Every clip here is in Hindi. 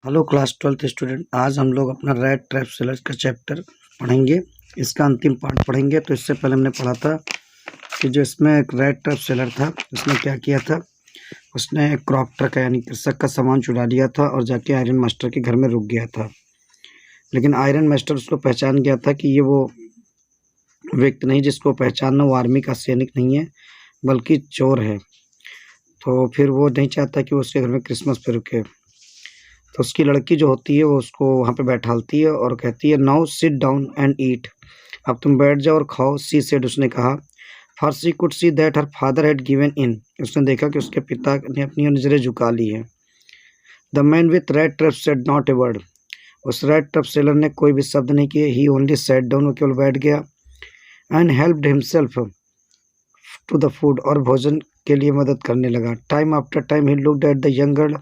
Hello class 12th student. आज हम लोग अपना रैट ट्रैप सेलर का चैप्टर पढ़ेंगे। इसका अंतिम पार्ट पढ़ेंगे। तो इससे पहले हमने पढ़ा था कि जो इसमें एक रैट ट्रैप सेलर था, उसने क्या किया था, उसने एक क्रॉप्टर का यानी कृषक का सामान चुरा लिया था और जाके आयरन मास्टर के घर में रुक गया था। लेकिन आयरन मास्टर उसको पहचान गया था कि ये वो व्यक्ति नहीं जिसको पहचानना, वो आर्मी का सैनिक नहीं है बल्कि चोर है। तो फिर वो नहीं चाहता कि वो उसके घर में क्रिसमस पे रुके। तो उसकी लड़की जो होती है वो उसको वहाँ पे बैठालती है और कहती है, now sit down and eat. अब तुम बैठ जाओ और खाओ। सी सेड, उसने कहा। For she could see that her father had given in. उसने देखा कि उसके पिता ने अपनी नजरें झुका ली है। The man with red trap said not a word. उस रेड ट्रैप सेलर ने कोई भी शब्द नहीं किए। ही ओनली सेट डाउन, वो केवल बैठ गया। And helped himself to the food, और भोजन के लिए मदद करने लगा। Time after time he looked at the young girl.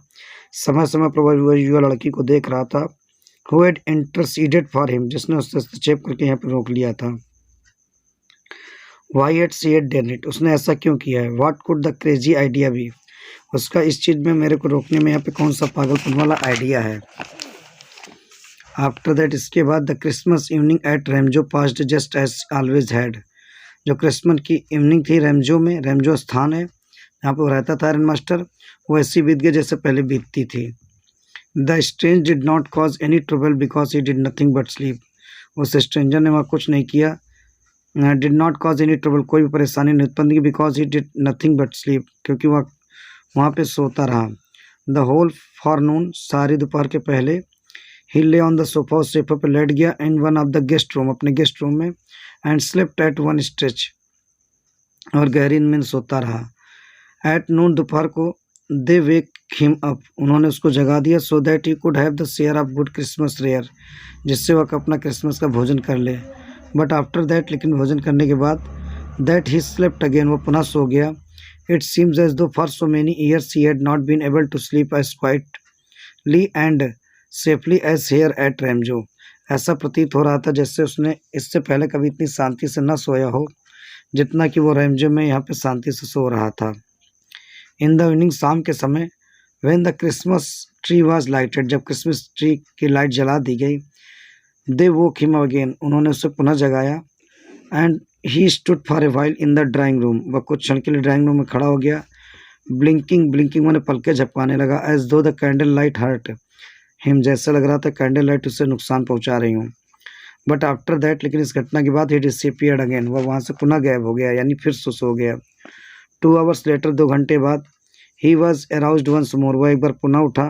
समय समय पर वह युवा लड़की को देख रहा था। Who had interceded for him, जिसने उससे हस्तक्षेप करके यहाँ पर रोक लिया था। Why had she had done it, उसने ऐसा क्यों किया है। What could the crazy idea be, उसका इस चीज़ में मेरे को रोकने में यहाँ पे कौन सा पागलपन वाला आइडिया है। आफ्टर दैट, इसके बाद, the Christmas evening at Remjo passed just as always had. जो क्रिसमस की इवनिंग थी रेमजो में, रेमजो स्थान है जहाँ पर वो रहता था आयरन मास्टर, वो ऐसी बीत गई जैसे पहले बीतती थी। The strange did not cause any trouble because he did nothing but sleep. उस स्ट्रेंजर ने वहाँ कुछ नहीं किया, did not cause any trouble, कोई भी परेशानी नहीं उत्पन्न की, because he did nothing but sleep, क्योंकि वह वहाँ पे सोता रहा। द होल फॉरनून, सारी दोपहर के पहले, ही ले ऑन द सोफा, उस सोफे पर लेट गया, in one of the guest room, अपने गेस्ट रूम में, and slept at one stretch, और गहरी नींद में सोता रहा। एट नून, दोपहर को, दे वेक हिम अप, उन्होंने उसको जगा दिया, so that he could have the share of good Christmas rare, जिससे वह अपना क्रिसमस का भोजन कर ले। बट आफ्टर दैट, लेकिन भोजन करने के बाद, दैट ही स्लेप्ट अगेन, वो पुनः सो गया। It seems as though for so many years he had not been able to sleep as quietly and safely as here at Remjo. ऐसा प्रतीत हो रहा था जैसे उसने इससे पहले कभी इतनी शांति से न सोया हो जितना कि वो रेमजो में यहाँ पे शांति से सो रहा था। इन द इवनिंग, शाम के समय, when the Christmas tree was lighted, जब क्रिसमस ट्री की लाइट जला दी गई, दे वोक हिम अगेन, उन्होंने उसे पुनः जगाया। And he stood for a while in the drawing room, वह कुछ क्षण के लिए ड्राइंग रूम में खड़ा हो गया। ब्लिंकिंग, ब्लिंकिंग मैंने पलके झपकाने लगा। As though the candle light hurt him, जैसा लग रहा था कैंडल लाइट उसे नुकसान पहुंचा रही हूँ। बट आफ्टर दैट, लेकिन इस घटना के बाद, ही डिसअपीयर्ड अगेन, वह वहाँ से पुनः गायब हो गया, यानी फिर सो गया। 2 आवर्स लेटर, 2 घंटे बाद, he was aroused once more, वह एक बार पुनः उठा।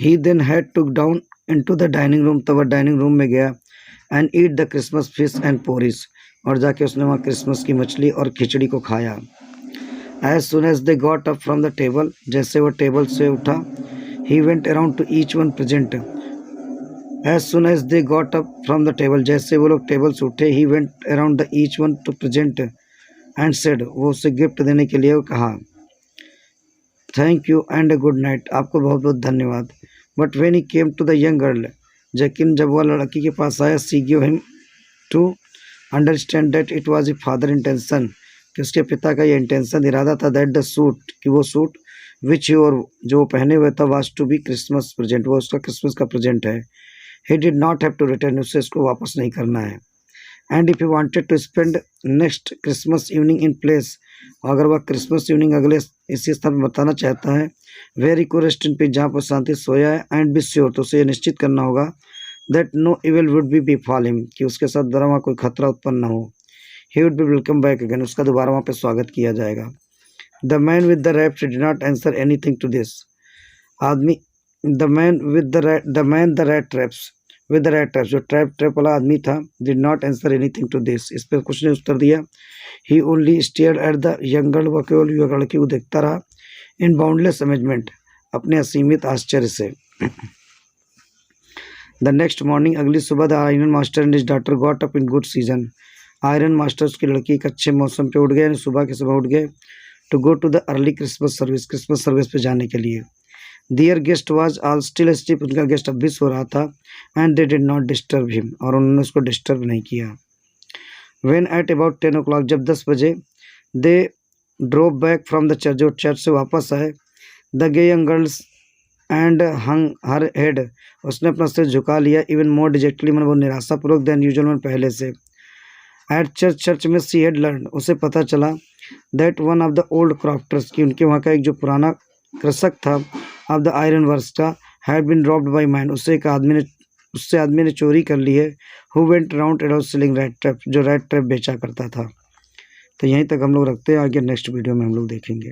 He then had to down into the dining room, तब वह डाइनिंग रूम में गया। And eat the Christmas fish and porridge, और जाके उसने वहाँ क्रिसमस की मछली और खिचड़ी को खाया। As soon as they got up from the table, जैसे वह टेबल से उठा, he went around to each one present. As soon as they got up from the table, जैसे वो लोग टेबल से उठे, he went around the each one to present and said, वो उसे गिफ्ट देने के लिए कहा, thank you and good night, आपको बहुत बहुत धन्यवाद। But when he came to the young girl, लेकिन जब वह लड़की के पास आया, she give him to understand that it was a father intention, कि उसके पिता का ये इंटेंशन, इरादा था, दैट द सूट, कि वो सूट विच और जो पहने हुए था, was to be Christmas present, वो उसका क्रिसमस का प्रेजेंट है। He did not have to return, उससे इसको वापस नहीं करना है। And if he wanted to spend next Christmas evening in place, अगर वह क्रिसमस इवनिंग अगले इसी स्थान पर बताना चाहता है, वेरी को रेस्ट इन पीस, जहाँ पर शांति सोया है, एंड बी श्योर, तो उसे यह निश्चित करना होगा, that no evil would befall बिफॉल हिम, कि उसके साथ द्वारा वहाँ कोई खतरा उत्पन्न न हो। He would be welcome back again, उसका दोबारा वहाँ पर स्वागत किया जाएगा। The man with the rap did not answer anything to this. आदमी, the man the rat traps with the red trap, जो ट्रैप वाला आदमी था, did not answer anything to this, इस पर कुछ नहीं उत्तर दिया। He only stared at the young girl, वह केवल युवा लड़की को देखता रहा। इन बाउंडलेस अमेजमेंट, अपने असीमित आश्चर्य से। द नेक्स्ट मॉर्निंग, अगली सुबह, the iron master and his daughter got up in good season, iron master उसकी लड़की एक अच्छे मौसम पे उठ गए, सुबह के सुबह उठ गए, to go to the early Christmas service, Christmas service पे जाने के लिए। Their guest was all still sleep, उनका गेस्ट अब भी सो रहा था। And they did not disturb him, और उन्होंने उसको डिस्टर्ब नहीं किया। व्हेन एट अबाउट 10 o'clock, जब 10 बजे, they drove back from the church, जो चर्च से वापस आए, the gay young girls and hung her head, उसने अपना सिर झुका लिया, इवन मोर डिजेक्टली, मन वो निराशापूर्वक देन यूजुअल, मन पहले से। एट चर्च में सी हैड लर्न, उसे पता चला that one of the old crafters, की उनके वहाँ का एक जो पुराना कृषक था, ऑफ द आयरन वर्क्स का, had been robbed by man, उससे आदमी ने चोरी कर ली है, who went round about selling red trap, जो रेड ट्रैप बेचा करता था। तो यहीं तक हम लोग रखते हैं, आगे नेक्स्ट वीडियो में हम लोग देखेंगे।